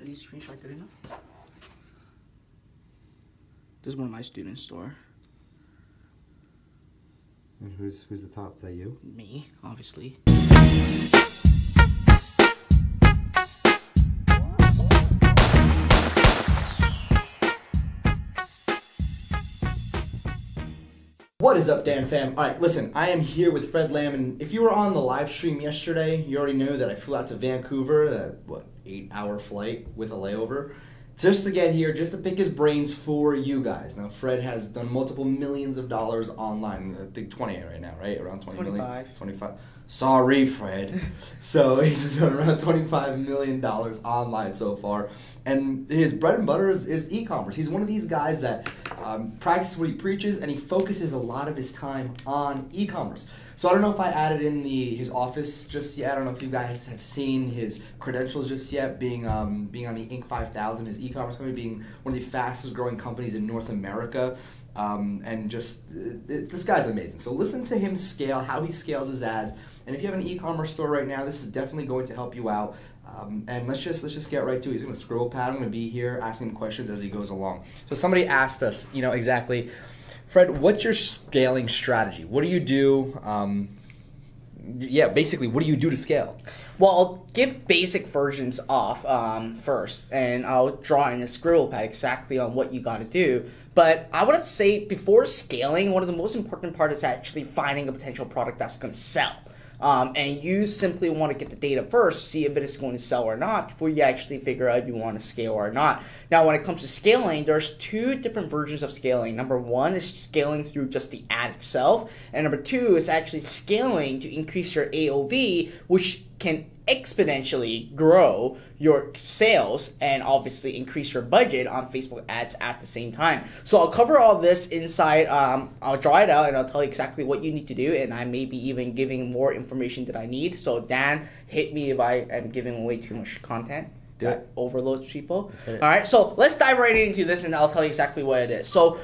Are these screenshots good enough? This is one of my students' store. And who's the top? Is that you? Me, obviously. What is up, Dan fam? Alright, listen, I am here with Fred Lamb, and if you were on the live stream yesterday, you already knew that I flew out to Vancouver, 8-hour flight with a layover, just to get here, just to pick his brains for you guys. Now, Fred has done multiple millions of dollars online. I think 20 right now, right? Around 20 25. million? 25. Sorry, Fred. So he's done around $25 million online so far. And his bread and butter is e-commerce. He's one of these guys that practices what he preaches, and he focuses a lot of his time on e-commerce. So I don't know if I added in his office just yet. I don't know if you guys have seen his credentials just yet, being on the Inc. 5000, his e-commerce company, being one of the fastest growing companies in North America. And just, this guy's amazing. So listen to him scale, how he scales his ads. And if you have an e-commerce store right now, this is definitely going to help you out. And let's just get right to it. He's going to scribble pad. I'm going to be here asking him questions as he goes along. So somebody asked us, exactly, Fred, what's your scaling strategy? What do you do? Basically, what do you do to scale? Well, I'll give basic versions off first, and I'll draw in a scribble pad exactly on what you got to do. But I would have to say, before scaling, one of the most important part is actually finding a potential product that's going to sell. And you simply want to get the data first, see if it is going to sell or not, before you actually figure out if you want to scale or not. Now, when it comes to scaling, there's two different versions of scaling. Number one is scaling through just the ad itself, and number two is actually scaling to increase your AOV, which can exponentially grow your sales and obviously increase your budget on Facebook ads at the same time. So I'll cover all this inside. I'll draw it out and I'll tell you exactly what you need to do, and I may be even giving more information that I need. So Dan, hit me if I am giving away too much content that overloads people. All right, so let's dive right into this and I'll tell you exactly what it is. So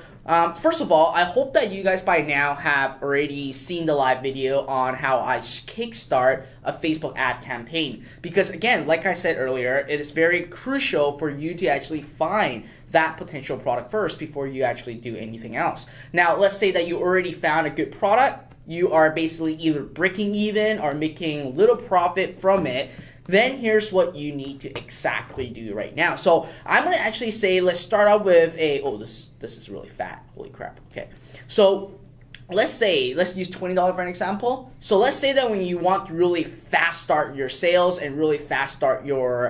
first of all, I hope that you guys by now have already seen the live video on how I kickstart a Facebook ad campaign. Because again, like I said earlier, it is very crucial for you to actually find that potential product first before you actually do anything else. Now, let's say that you already found a good product. You are basically either breaking even or making little profit from it. Then here's what you need to exactly do right now. So I'm going to actually say, let's start out with this is really fat. Holy crap. Okay. So let's use $20 for an example. So let's say that when you want to really fast start your sales and really fast start your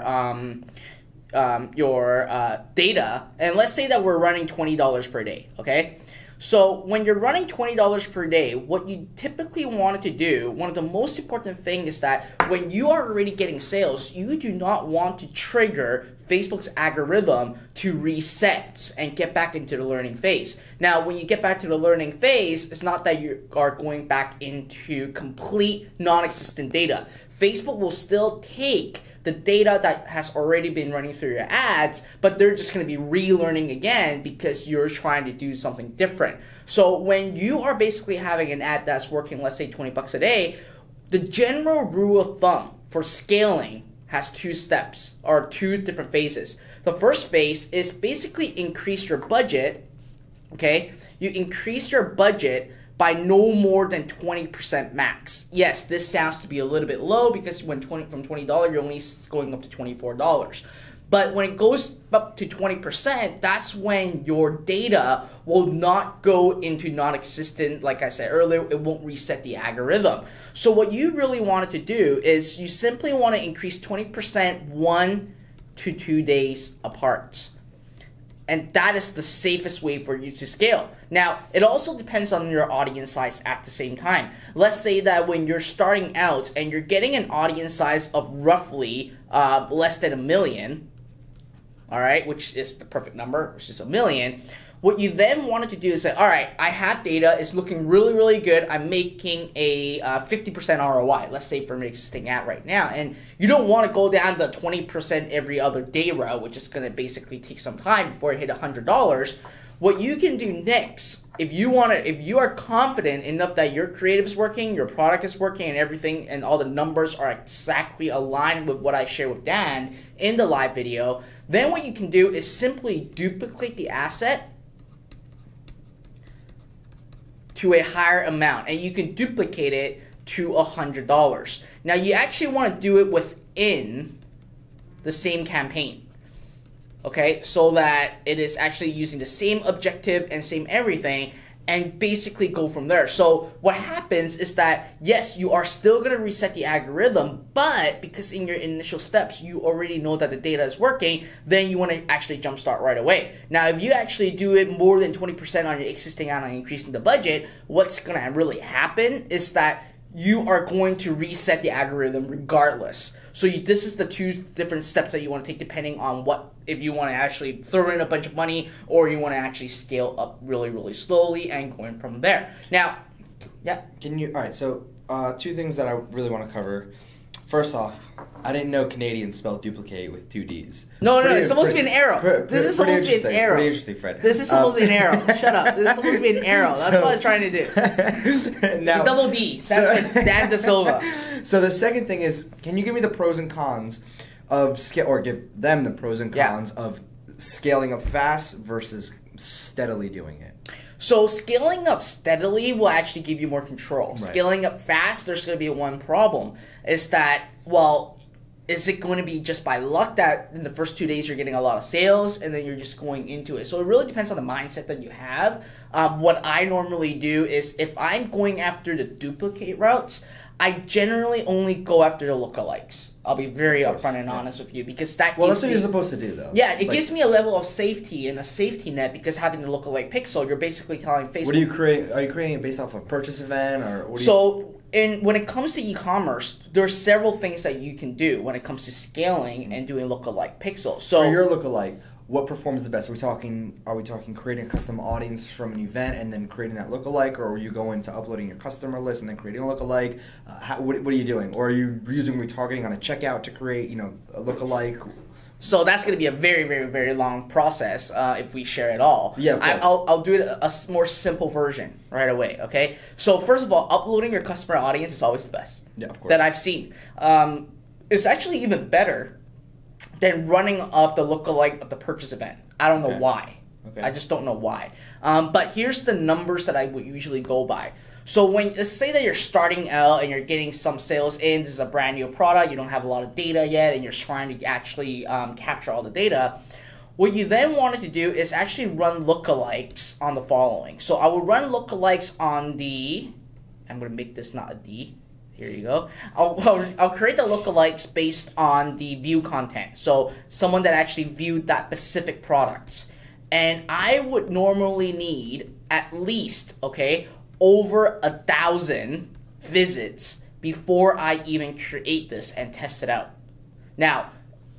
data, and let's say that we're running $20 per day, okay? So when you're running $20 per day, what you typically want to do, one of the most important things is that when you are already getting sales, you do not want to trigger Facebook's algorithm to reset and get back into the learning phase. Now, when you get back to the learning phase, it's not that you are going back into complete non-existent data. Facebook will still take the data that has already been running through your ads, but they're just going to be relearning again because you're trying to do something different. So when you are basically having an ad that's working, let's say 20 bucks a day, the general rule of thumb for scaling has two steps or two different phases. The first phase is basically increase your budget, okay? You increase your budget by no more than 20% max. Yes, this sounds to be a little bit low because from $20, you're only going up to $24. But when it goes up to 20%, that's when your data will not go into non-existent. Like I said earlier, it won't reset the algorithm. So what you really wanted to do is you simply want to increase 20% 1 to 2 days apart. And that is the safest way for you to scale. Now, it also depends on your audience size at the same time. Let's say that when you're starting out and you're getting an audience size of roughly less than 1 million, all right, which is the perfect number, which is 1 million. what you then wanted to do is say, all right, I have data, it's looking really, really good. I'm making a 50% ROI, let's say for an existing ad right now. And you don't want to go down the 20% every other day route, which is going to basically take some time before you hit $100. What you can do next, if you are confident enough that your creative is working, your product is working, and everything, and all the numbers are exactly aligned with what I shared with Dan in the live video, then what you can do is simply duplicate the asset to a higher amount, and you can duplicate it to $100. Now, you actually want to do it within the same campaign. Okay, so that it is actually using the same objective and same everything, and basically go from there. So what happens is that, yes, you are still going to reset the algorithm, but because in your initial steps you already know that the data is working, then you want to actually jumpstart right away. Now, if you actually do it more than 20% on your existing ad and increasing the budget, what's going to really happen is that you are going to reset the algorithm regardless. So this is the two different steps that you want to take depending on if you want to actually throw in a bunch of money or you want to actually scale up really, really slowly and going from there. Now, yeah. All right, so two things that I really want to cover. First off, I didn't know Canadians spelled duplicate with two Ds. No, it's supposed to be an arrow. This is supposed to be an arrow. Pretty interesting, Fred. This is supposed to be an arrow. Shut up. This is supposed to be an arrow. That's what I was trying to do. Now, it's a double D. That's for Dan De Silva. So the second thing is, can you give me the pros and cons of or give them the pros and cons of scaling up fast versus steadily doing it? So scaling up steadily will actually give you more control. Right. Scaling up fast, there's going to be one problem. Is that, well, is it going to be just by luck that in the first 2 days you're getting a lot of sales and then you're just going into it? So it really depends on the mindset that you have. What I normally do is if I'm going after the duplicate routes, I generally only go after the lookalikes. I'll be very upfront and honest with you because that that's what you're supposed to do, though. Yeah, it gives me a level of safety and a safety net because having the lookalike pixel, you're basically telling Facebook. What are you creating? Are you creating it based off of a purchase event or what? When it comes to e-commerce, there are several things that you can do when it comes to scaling and doing lookalike pixels. So for your lookalike, what performs the best? Are we talking creating a custom audience from an event and then creating that lookalike, or are you going to uploading your customer list and then creating a lookalike? What are you doing? Or are you using retargeting on a checkout to create, a lookalike? So that's going to be a very, very, very long process if we share it all. Yeah, of course. I'll do it a more simple version right away, okay? So first of all, uploading your customer audience is always the best. Yeah, of course. That I've seen. It's actually even better than running up the lookalike of the purchase event. I don't know why. Okay. I just don't know why. But here's the numbers that I would usually go by. So let's say that you're starting out and you're getting some sales in, this is a brand new product, you don't have a lot of data yet, and you're trying to actually capture all the data. What you then wanted to do is actually run lookalikes on the following. So I would run lookalikes on I'm going to make this not a D. Here you go. I'll create the lookalikes based on the view content. So someone that actually viewed that specific product. And I would normally need at least, over 1,000 visits before I even create this and test it out. Now,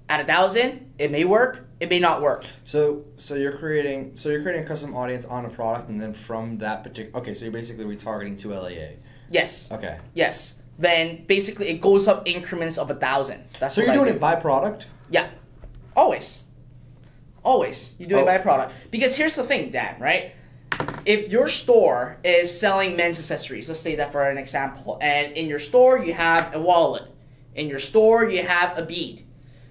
at 1,000, it may work, it may not work. So you're creating a custom audience on a product, and then from that particular so you're basically retargeting to LAA. Yes. Okay. Yes. Then basically it goes up increments of 1,000. That's so you're doing it by product? Yeah. Always. You do it by product. Because here's the thing, Dan, right? If your store is selling men's accessories, let's say that for an example, and in your store you have a wallet, in your store you have a bead.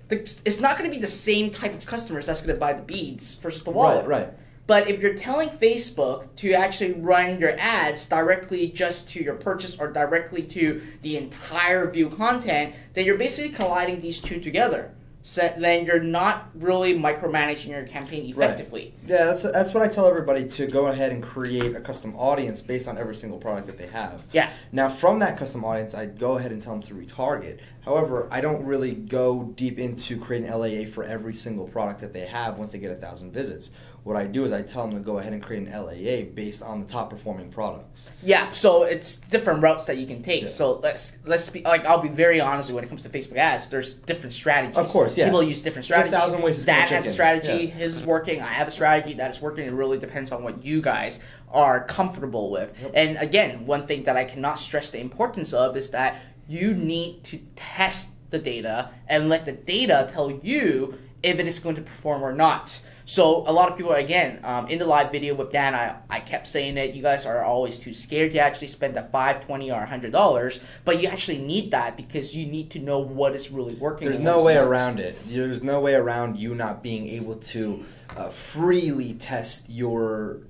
It's not going to be the same type of customers that's going to buy the beads versus the wallet. Right. But if you're telling Facebook to actually run your ads directly just to your purchase or directly to the entire view content, then you're basically colliding these two together. So then you're not really micromanaging your campaign effectively. Right. Yeah, that's what I tell everybody, to go ahead and create a custom audience based on every single product that they have. Yeah. Now, from that custom audience, I go ahead and tell them to retarget. However, I don't really go deep into creating LAA for every single product that they have once they get 1,000 visits. what I do is I tell them to go ahead and create an LAA based on the top performing products. Yeah, so it's different routes that you can take. Yeah. So let's be like, I'll be very honest with you, when it comes to Facebook ads, there's different strategies. Of course, yeah. People use different strategies. 1,000 ways to skin a Dad has a chicken. strategy, Yeah. his is working. I have a strategy that is working. It really depends on what you guys are comfortable with. Yep. And again, one thing that I cannot stress the importance of is that you need to test the data and let the data tell you if it is going to perform or not. So a lot of people, again, in the live video with Dan, I kept saying that you guys are always too scared to actually spend the $5, $20, or $100, but you actually need that because you need to know what is really working. There's no way around it. There's no way around you not being able to freely test your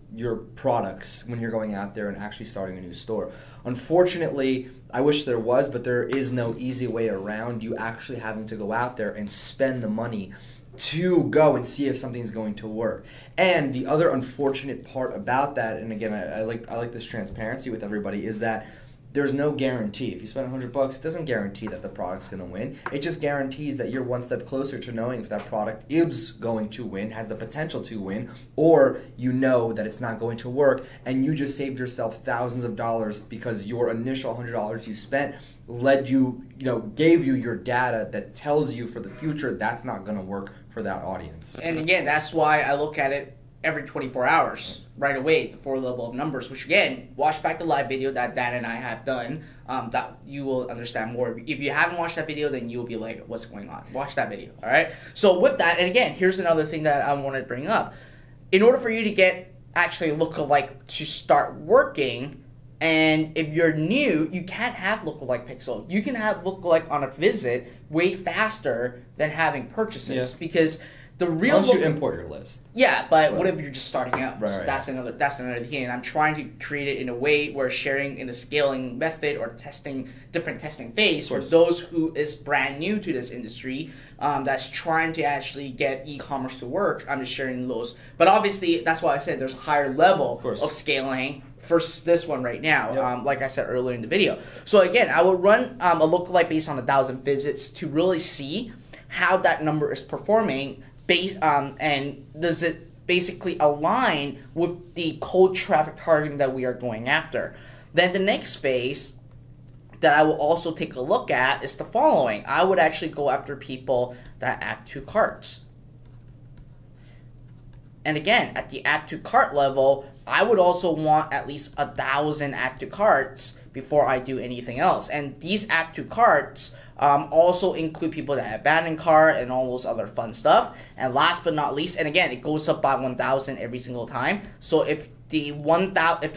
products when you're going out there and actually starting a new store. Unfortunately, I wish there was, but there is no easy way around you actually having to go out there and spend the money to go and see if something's going to work. And the other unfortunate part about that, and again, I like this transparency with everybody, is that there's no guarantee. If you spend $100, it doesn't guarantee that the product's going to win. It just guarantees that you're one step closer to knowing if that product is going to win, has the potential to win, or you know that it's not going to work, and you just saved yourself thousands of dollars because your initial $100 you spent led you, gave you your data that tells you for the future that's not going to work for that audience. And again, that's why I look at it every 24 hours right away, the 4 level of numbers, which again, watch back the live video that Dan and I have done, that you will understand more. If you haven't watched that video, then you'll be like, what's going on? Watch that video, all right? So with that, and again, here's another thing that I want to bring up. In order for you to get actually lookalike to start working, and if you're new, you can't have lookalike pixel. You can have lookalike on a visit way faster than having purchases, because the real unless you import your list. Yeah, but what if you're just starting out? Right, That's another thing. And I'm trying to create it in a way where sharing in a scaling method or different testing phase for those who is brand new to this industry, that's trying to actually get e-commerce to work. I'm just sharing those. But obviously, that's why I said there's a higher level of scaling for this one right now, like I said earlier in the video. So again, I will run a lookalike based on 1,000 visits to really see how that number is performing. And does it basically align with the cold traffic targeting that we are going after? Then the next phase that I will also take a look at is the following. I would actually go after people that add to carts. And again, at the add to cart level, I would also want at least 1,000 add to carts before I do anything else. And these add to carts also include people that abandon cart and all those other fun stuff. And last but not least, and again, it goes up by 1,000 every single time. So if the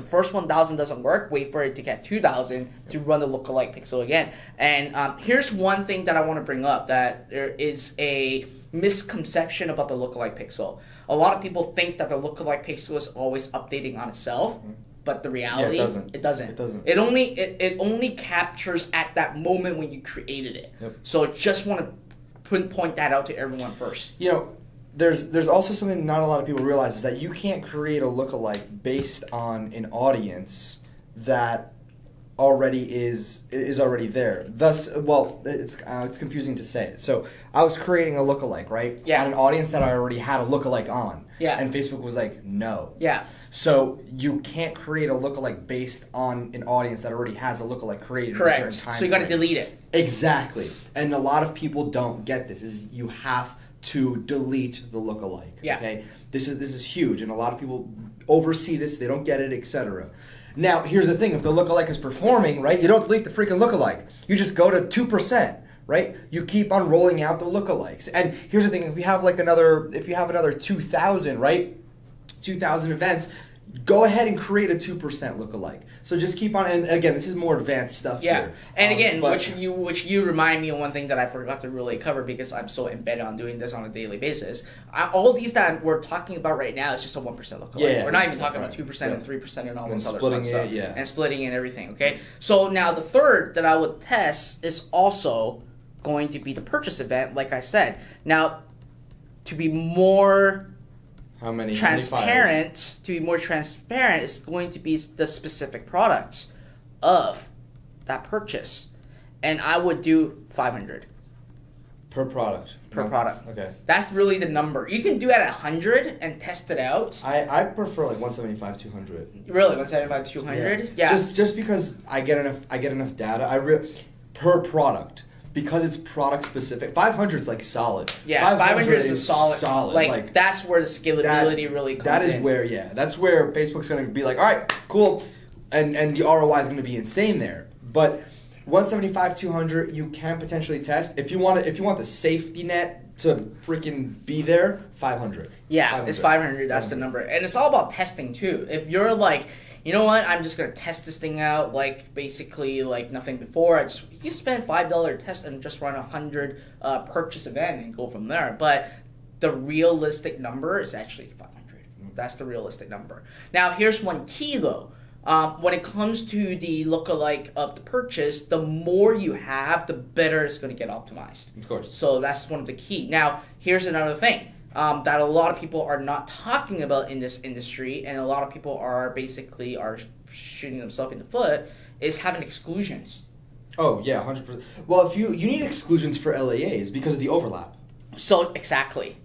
first 1,000 doesn't work, wait for it to get 2,000 to run the lookalike pixel again. And here's one thing that I want to bring up, that there is a misconception about the lookalike pixel. A lot of people think that the lookalike pixel is always updating on itself. But the reality, it doesn't. It only captures at that moment when you created it. Yep. So just want to point that out to everyone first. There's also something not a lot of people realize, is that you can't create a lookalike based on an audience that already is already there. Thus, it's confusing to say it. So I was creating a lookalike, right? Yeah. On an audience that I already had a lookalike on. Yeah. And Facebook was like, no. Yeah. So you can't create a lookalike based on an audience that already has a lookalike created. Correct. In a certain time So you got to frame. delete it. Exactly. And a lot of people don't get this. Is you have to delete the lookalike. Yeah. Okay. This is huge, and a lot of people oversee this. They don't get it, etc. Now, here's the thing: if the lookalike is performing, right, you don't delete the freaking lookalike. You just go to 2%, right? You keep on rolling out the lookalikes. And here's the thing: if you have another 2,000, right, 2,000 events, go ahead and create a 2% lookalike. So just keep on. And again, this is more advanced stuff. Yeah. Here. And again, which you remind me of one thing that I forgot to really cover, because I'm so embedded on doing this on a daily basis. All these that we're talking about right now is just a 1% lookalike. Yeah, we're not even talking about 2% and 3% and all this other fun stuff. And splitting and everything. Okay. So now the third that I would test is also going to be the purchase event, like I said. Now, to be more transparent, is going to be the specific products of that purchase. And I would do 500. Per product. Per product. Okay. That's really the number. You can do it at 100 and test it out. I prefer like 175, 200. Really, 175, 200? Yeah. Just because I get enough data. Per product. Because it's product specific. 500 is like solid. Yeah, 500 is a solid. Like that's where the scalability really comes in. That is where, that's where Facebook's going to be like, all right, cool. And the ROI is going to be insane there. But 175, 200, you can potentially test. If you want the safety net to freaking be there, 500. Yeah, 500. It's 500. That's the number. And it's all about testing too. If you're like, you know what, I'm just going to test this thing out like basically like nothing before. You can spend $5 test and just run 100 purchase event and go from there. But the realistic number is actually 500. That's the realistic number. Now, here's one key though. When it comes to the lookalike of the purchase, the more you have, the better it's going to get optimized. Of course. So that's one of the key. Now, here's another thing that a lot of people are not talking about in this industry, and a lot of people are basically shooting themselves in the foot, is having exclusions. Oh, yeah, 100%. Well, if you need exclusions for LAAs because of the overlap. So, exactly.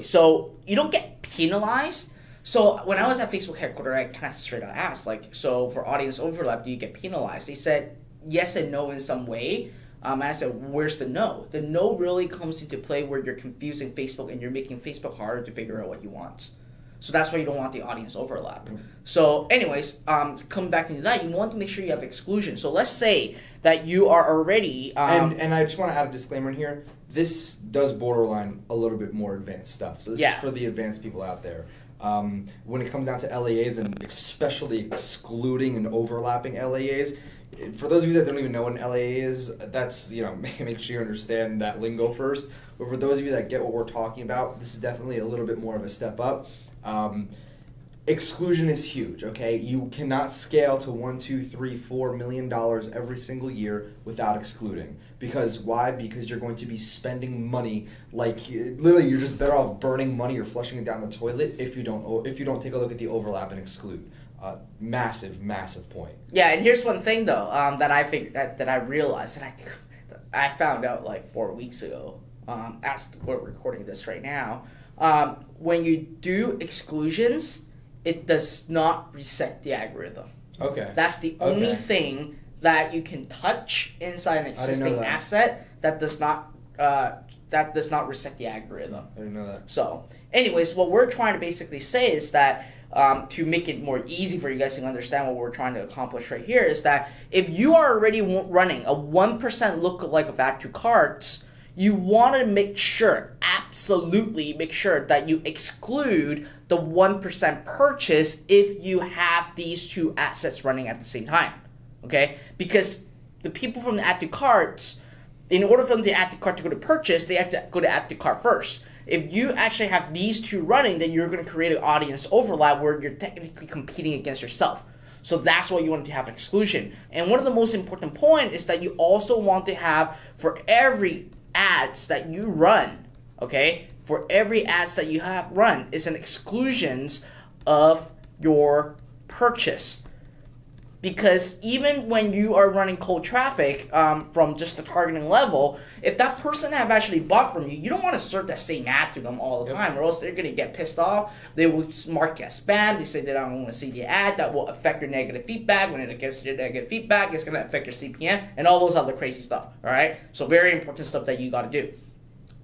So, you don't get penalized. So when I was at Facebook headquarters, I kind of straight out asked, like, so for audience overlap, do you get penalized? They said yes and no in some way. And I said, where's the no? The no really comes into play where you're confusing Facebook and you're making Facebook harder to figure out what you want. So that's why you don't want the audience overlap. So anyways, coming back into that, you want to make sure you have exclusion. So let's say that you are already... and I just want to add a disclaimer in here. This does borderline a little bit more advanced stuff. So this is for the advanced people out there. When it comes down to LAAs and especially excluding and overlapping LAAs, for those of you that don't even know what an LAA is, that's, make sure you understand that lingo first. But for those of you that get what we're talking about, this is definitely a little bit more of a step up. Exclusion is huge, okay? You cannot scale to $1, $2, $3, $4 million every single year without excluding. Because why? Because you're going to be spending money like literally you're just better off burning money or flushing it down the toilet if you don't take a look at the overlap and exclude. Massive point. Yeah, and here's one thing though that I think that I realized that I found out like 4 weeks ago. As we're recording this right now, when you do exclusions, it does not reset the algorithm. Okay. That's the only thing that you can touch inside an existing asset that does not reset the algorithm. I didn't know that. So, anyways, what we're trying to basically say is that to make it more easy for you guys to understand what we're trying to accomplish right here is that if you are already running a 1% lookalike of add to carts, you want to absolutely make sure that you exclude the 1% purchase if you have these two assets running at the same time. Okay? Because the people from the add to carts, in order for them to add to cart to go to purchase, they have to go to add to cart first. If you actually have these two running, then you're going to create an audience overlap where you're technically competing against yourself. So that's why you want to have exclusion. And one of the most important points is that you also want to have, for every ads that you run, okay, for every ads that you have run is an exclusions of your purchase. Because even when you are running cold traffic from just the targeting level, if that person have actually bought from you, you don't want to serve that same ad to them all the time, or else they're going to get pissed off. They will mark it as spam. They say they don't want to see the ad. That will affect your negative feedback. When it gets your negative feedback, it's going to affect your CPM and all those other crazy stuff. All right? So very important stuff that you got to do.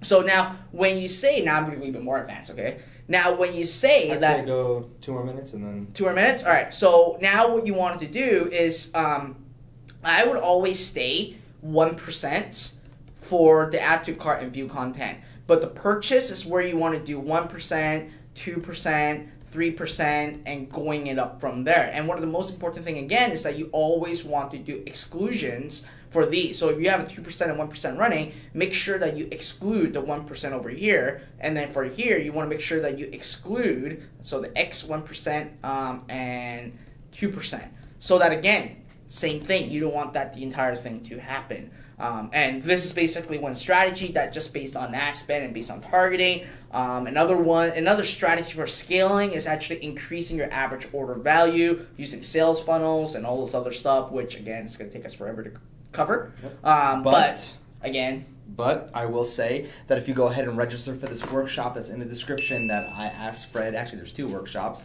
So now, when you say, now I'm going to be a bit more advanced, okay? Now, when you say I'd say go 2 more minutes and then... 2 more minutes? All right. So now what you want to do is I would always stay 1% for the add to cart and view content. But the purchase is where you want to do 1%, 2%, 3%, and going it up from there. And one of the most important thing, again, is that you always want to do exclusions for these. So if you have a 2% and 1% running, make sure that you exclude the 1% over here. And then for here, you want to make sure that you exclude, so the X 1% and 2%. So that, again, same thing. You don't want that the entire thing to happen. And this is basically one strategy that just based on ad spend and based on targeting. Another strategy for scaling is actually increasing your average order value using sales funnels and all this other stuff, which again, it's going to take us forever to cover. But again, But I will say that if you go ahead and register for this workshop that's in the description that I asked Fred, actually there's 2 workshops,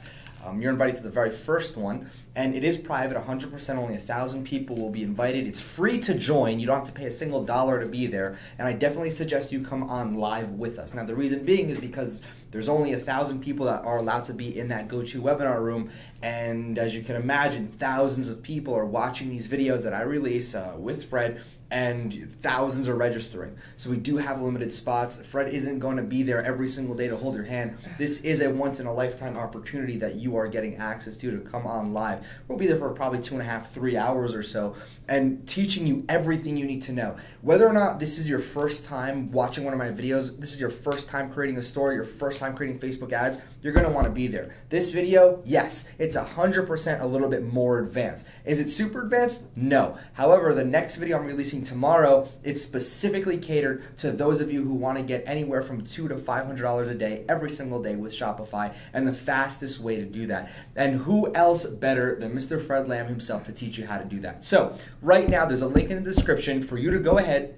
you're invited to the very first one, and it is private, 100%, only 1,000 people will be invited. It's free to join. You don't have to pay a single dollar to be there, and I definitely suggest you come on live with us. Now, the reason being is because there's only 1,000 people that are allowed to be in that GoToWebinar room, and as you can imagine, thousands of people are watching these videos that I release with Fred, and thousands are registering. So we do have limited spots. Fred isn't going to be there every single day to hold your hand. This is a once-in-a-lifetime opportunity that you are getting access to come on live. We'll be there for probably 2.5, 3 hours or so, and teaching you everything you need to know. Whether or not this is your first time watching one of my videos, this is your first time creating a store, your first time creating Facebook ads, you're going to want to be there. This video, yes, it's 100% a little bit more advanced. Is it super advanced? No. However, the next video I'm releasing tomorrow, it's specifically catered to those of you who want to get anywhere from $200 to $500 a day every single day with Shopify, and the fastest way to do that. And who else better than Mr. Fred Lamb himself to teach you how to do that? So right now there's a link in the description for you to go ahead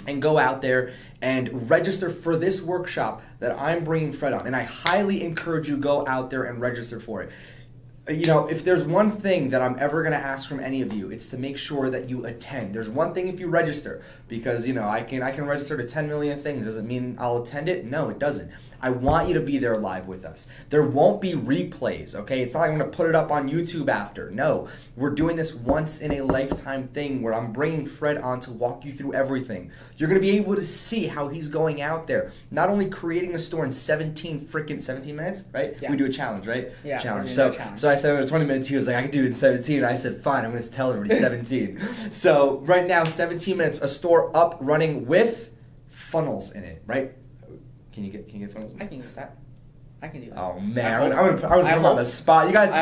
and go out there and register for this workshop that I'm bringing Fred on. And I highly encourage you go out there and register for it. You know, if there's one thing that I'm ever going to ask from any of you, it's to make sure that you attend. There's one thing if you register, because, you know, I can register to 10 million things. Does it mean I'll attend it? No, it doesn't. I want you to be there live with us. There won't be replays, okay? It's not like I'm going to put it up on YouTube after. No, we're doing this once in a lifetime thing where I'm bringing Fred on to walk you through everything. You're going to be able to see how he's going out there, not only creating a store in 17 minutes, right? Yeah. We do a challenge, right? Yeah. Challenge. So I said over 20 minutes, he was like, I can do it in 17. I said, fine, I'm going to tell everybody 17. So right now, 17 minutes, a store up, running with funnels in it, right? Can you get funnels? I can get that. I can do that. Oh man, I'm gonna put him on the spot. You guys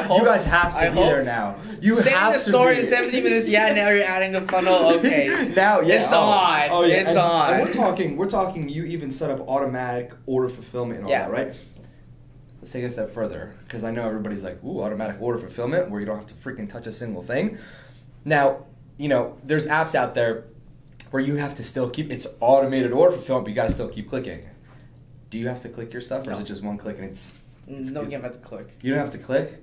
have to be there now. You Saying have the to story be. in 70 minutes. Yeah, now you're adding the funnel. Okay. Now, yeah, it's on. Oh, yeah. It's on. And we're talking. You even set up automatic order fulfillment and all that, right? Let's take it a step further, because I know everybody's like, ooh, automatic order fulfillment, where you don't have to freaking touch a single thing. Now, you know, there's apps out there where you have to still keep, it's automated order fulfillment, but you got to still keep clicking. Do you have to click your stuff, or is it just one click and it's no, you have to click. You don't have to click?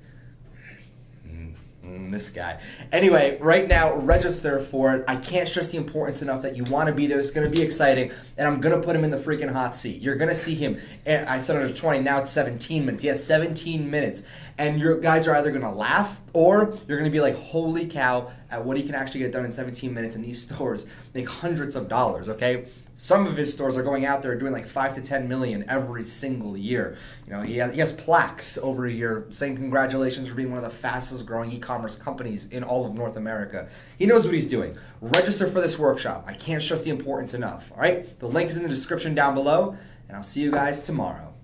This guy. Anyway, right now, register for it. I can't stress the importance enough that you want to be there. It's going to be exciting, and I'm going to put him in the freaking hot seat. You're going to see him. I said under 20, now it's 17 minutes. He has 17 minutes, and your guys are either going to laugh or you're going to be like, holy cow, at what he can actually get done in 17 minutes, and these stores make hundreds of dollars, okay? Some of his stores are going out there doing like 5 to 10 million every single year. You know, he has plaques over a year saying congratulations for being one of the fastest growing e-commerce companies in all of North America. He knows what he's doing. Register for this workshop. I can't stress the importance enough, all right? The link is in the description down below, and I'll see you guys tomorrow.